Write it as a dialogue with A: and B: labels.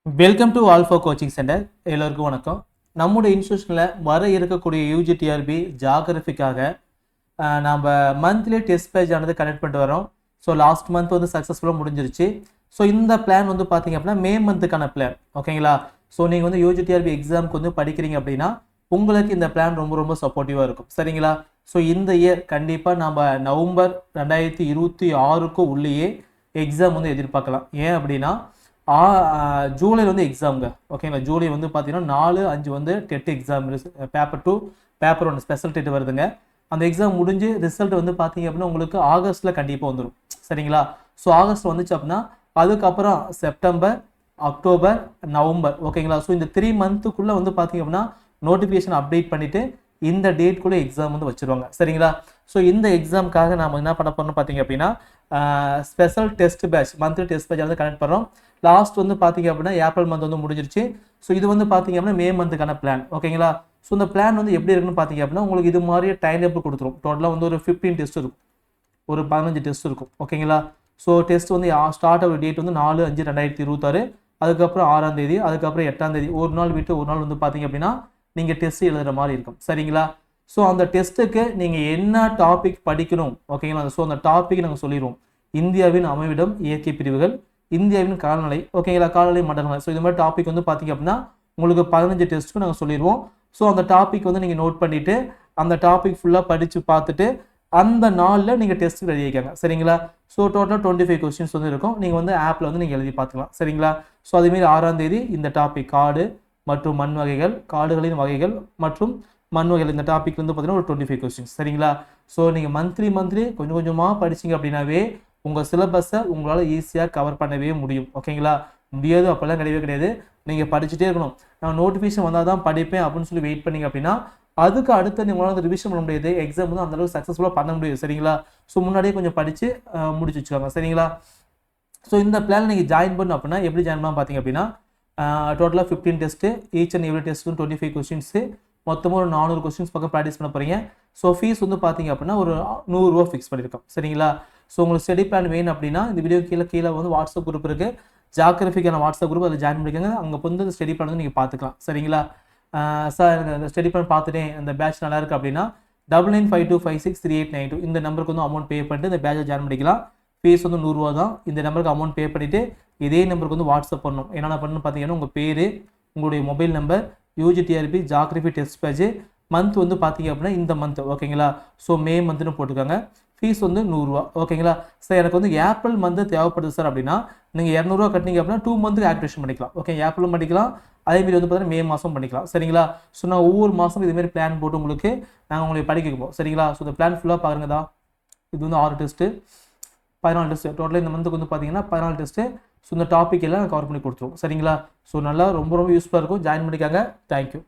A: Welcome to alpha coaching centre. எல்லோருக்கும் வணக்கம். நம்முடைய இன்ஸ்டியூஷனில் வர இருக்கக்கூடிய யூஜிடிஆர்பி ஜாகிரபிக்காக நம்ம மந்த்லி டெஸ்ட் பேஜ் ஆனது கனெக்ட் பண்ணிட்டு வரோம். ஸோ லாஸ்ட் மந்த் வந்து சக்ஸஸ்ஃபுல்லாக முடிஞ்சிருச்சு. ஸோ இந்த பிளான் வந்து பார்த்தீங்க அப்படின்னா மே மந்த்துக்கான பிளான், ஓகேங்களா? ஸோ நீங்கள் வந்து யூஜிடிஆர்பி எக்ஸாமுக்கு வந்து படிக்கிறீங்க அப்படின்னா உங்களுக்கு இந்த பிளான் ரொம்ப ரொம்ப சப்போர்ட்டிவாக இருக்கும், சரிங்களா? ஸோ இந்த இயர் கண்டிப்பாக நம்ம நவம்பர் 2026 உள்ளேயே எக்ஸாம் வந்து எதிர்பார்க்கலாம். ஏன் அப்படின்னா ஜூலையில் வந்து எக்ஸாமுங்க, ஓகேங்களா? ஜூலை வந்து பார்த்தீங்கன்னா 4, 5 வந்து TET exam, paper 2 paper 1 special dead வருதுங்க. அந்த எக்ஸாம் முடிஞ்சு ரிசல்ட் வந்து பார்த்தீங்க அப்படின்னா உங்களுக்கு ஆகஸ்ட்டில் கண்டிப்பாக வந்துடும், சரிங்களா? ஸோ ஆகஸ்ட் வந்துச்சு அப்படின்னா அதுக்கப்புறம் செப்டம்பர், அக்டோபர், நவம்பர், ஓகேங்களா? ஸோ இந்த 3 மந்த்துக்குள்ளே வந்து பார்த்தீங்க அப்படின்னா நோட்டிஃபிகேஷன் அப்டேட் பண்ணிவிட்டு இந்த டேட்குள்ளே எக்ஸாம் வந்து வச்சுருவாங்க, சரிங்களா? ஸோ இந்த எக்ஸாமுக்காக நாம் என்ன பண்ண போகிறோம்னு பார்த்தீங்க அப்படின்னா special test batch, monthly test batch வந்து கனெக்ட் பண்ணுறோம். லாஸ்ட் வந்து பார்த்தீங்க அப்படின்னா ஏப்ரல் மந்த் வந்து முடிஞ்சிருச்சு. ஸோ இது வந்து பார்த்தீங்க அப்படின்னா மே மந்த்துக்கான பிளான், ஓகேங்களா? ஸோ இந்த பிளான் வந்து எப்படி இருக்குன்னு பார்த்தீங்க அப்படின்னா உங்களுக்கு இது மாதிரியே டைம் டேபிள் கொடுத்துரும். டோட்டலாக வந்து ஒரு 15 டெஸ்ட் இருக்கும், ஒரு 15 டெஸ்ட் இருக்கும், ஓகேங்களா? ஸோ டெஸ்ட் வந்து ஸ்டார்ட் ஆகிற டேட் வந்து 4/5/2026, அதுக்கப்புறம் 6ஆம் தேதி, அதுக்கப்புறம் 8ஆம் தேதி, ஒரு நாள் விட்டு ஒரு நாள் வந்து பார்த்தீங்க அப்படின்னா நீங்கள் டெஸ்ட் எழுதுகிற மாதிரி இருக்கும், சரிங்களா? ஸோ அந்த டெஸ்ட்டுக்கு நீங்கள் என்ன டாபிக் படிக்கணும், ஓகேங்களா? ஸோ அந்த டாபிக் நாங்கள் சொல்லிடுவோம். இந்தியாவின் அமைவிடம், இயற்கை பிரிவுகள், இந்தியாவின் காலநிலை, ஓகேங்களா? காலநிலை மண்டலங்களை. ஸோ இது மாதிரி டாபிக் வந்து பார்த்தீங்க அப்படின்னா உங்களுக்கு 15 டெஸ்ட்டுக்கு நாங்கள் சொல்லிடுவோம். ஸோ அந்த டாபிக் வந்து நீங்கள் நோட் பண்ணிவிட்டு அந்த டாபிக் ஃபுல்லாக படித்து பார்த்துட்டு அந்த நாளில் நீங்கள் டெஸ்ட் ரெடி ஆகிக்காங்க, சரிங்களா? ஸோ டோட்டலாக 25 கொஸ்டின்ஸ் வந்து இருக்கும். நீங்கள் வந்து ஆப்பில் வந்து நீங்கள் எழுதி பார்த்துக்கலாம், சரிங்களா? ஸோ அதேமாரி 6ஆம் தேதி இந்த டாபிக் காடு மற்றும் மண் வகைகள், காடுகளின் வகைகள் மற்றும் மண் வகைகள், இந்த டாபிக் வந்து பார்த்தீங்கன்னா ஒரு 25 கொஸ்டின்ஸ், சரிங்களா? ஸோ நீங்கள் மந்த்லி கொஞ்சம் கொஞ்சமாக படிச்சிங்க அப்படின்னாவே உங்கள் சிலபஸை உங்களால் ஈஸியாக கவர் பண்ணவே முடியும், ஓகேங்களா? முடியாது அப்போல்லாம் கிடையவே கிடையாது. நீங்கள் படிச்சுட்டே இருக்கணும். நான் நோட்டிஃபிகேஷன் வந்தால் தான் படிப்பேன் அப்படின்னு சொல்லி வெயிட் பண்ணிங்க அப்படின்னா அதுக்கு அடுத்து உங்களால் வந்து ரிவிஷன் பண்ண முடியாது, எக்ஸாம் வந்து அந்தளவுக்கு சக்ஸஸ்ஃபுல்லாக பண்ண முடியாது, சரிங்களா? ஸோ முன்னாடியே கொஞ்சம் படித்து முடிச்சு வச்சுக்கோங்க, சரிங்களா? ஸோ இந்த பிளான் நீங்கள் ஜாயின் பண்ணணும் அப்படின்னா எப்படி ஜாயின் பண்ணலாம் பார்த்தீங்க அப்படின்னா டோட்டலாக 15 test, each and every test 25 questions, மொத்தமாக ஒரு 400 கொஸ்டின்ஸ் பக்கம் ப்ராக்டிஸ் பண்ண போகிறீங்க. ஸோ ஃபீஸ் வந்து பார்த்தீங்க அப்படின்னா ஒரு 100 ரூபா ஃபிக்ஸ் பண்ணியிருக்கோம், சரிங்களா? ஸோ உங்களுக்கு ஸ்டடி பிளான் வேணும் அப்படின்னா இந்த வீடியோ கீழே வந்து வாட்ஸ்அப் குரூப் இருக்குது, ஜாகிரபிக்கான வாட்ஸ்அப் குரூப், அதில் ஜாயின் பண்ணிக்கோங்க. அங்கே வந்து இந்த ஸ்டடி பிளான் வந்து நீங்கள் பார்த்துக்கலாம், சரிங்களா? சார் எனக்கு அந்த ஸ்டடி பிளான் பார்த்துட்டேன், அந்த பேட்ச் நல்லா இருக்குது அப்படின்னா 9952563892 இந்த நம்பருக்கு வந்து அமௌண்ட் பே பண்ணிட்டு இந்த பேட்சை ஜாயின் பண்ணிக்கலாம். ஃபீஸ் வந்து 100 ரூபா தான். இந்த நம்பருக்கு அமௌண்ட் பே பண்ணிவிட்டு இதே நம்பருக்கு வந்து வாட்ஸ்அப் பண்ணணும். என்னென்ன பண்ணணும்னு பார்த்தீங்கன்னா உங்கள் பேர், உங்களுடைய mobile number, UGTRB geography test batch, month வந்து பார்த்தீங்க அப்படின்னா இந்த மந்த், ஓகேங்களா? ஸோ மே மந்த்னு போட்டுக்கோங்க. ஃபீஸ் வந்து 100 ரூபா, ஓகேங்களா? சார் எனக்கு வந்து ஏப்ரல் மந்த்து தேவைப்படுது சார் அப்படின்னா நீங்கள் 200 ரூபா கட்டினீங்க அப்படின்னா 2 மந்த்துக்கு ஆக்டிவேஷன் பண்ணிக்கலாம், ஓகே? ஏப்ரலும் பண்ணிக்கலாம், அதேமாரி வந்து பார்த்தீங்கன்னா மே மாதம் பண்ணிக்கலாம், சரிங்களா? ஸோ நான் ஒவ்வொரு மாதமும் இதுமாரி பிளான் போட்டு உங்களுக்கு நாங்கள் உங்களுக்கு படிக்க வைப்போம், சரிங்களா? ஸோ இந்த பிளான் ஃபுல்லாக பாருங்க தான். இது வந்து 6 டெஸ்ட்டு, 14 டெஸ்ட்டு, டோட்டலாக இந்த மந்த்துக்கு வந்து பார்த்தீங்கன்னா 14 டெஸ்ட்டு. ஸோ இந்த டாபிக் எல்லாம் கவர் பண்ணி கொடுத்துருவோம், சரிங்களா? ஸோ நல்லா ரொம்ப ரொம்ப யூஸ்ஃபுல்லாக இருக்கும். ஜாயின் பண்ணிக்காங்க. தேங்க்யூ.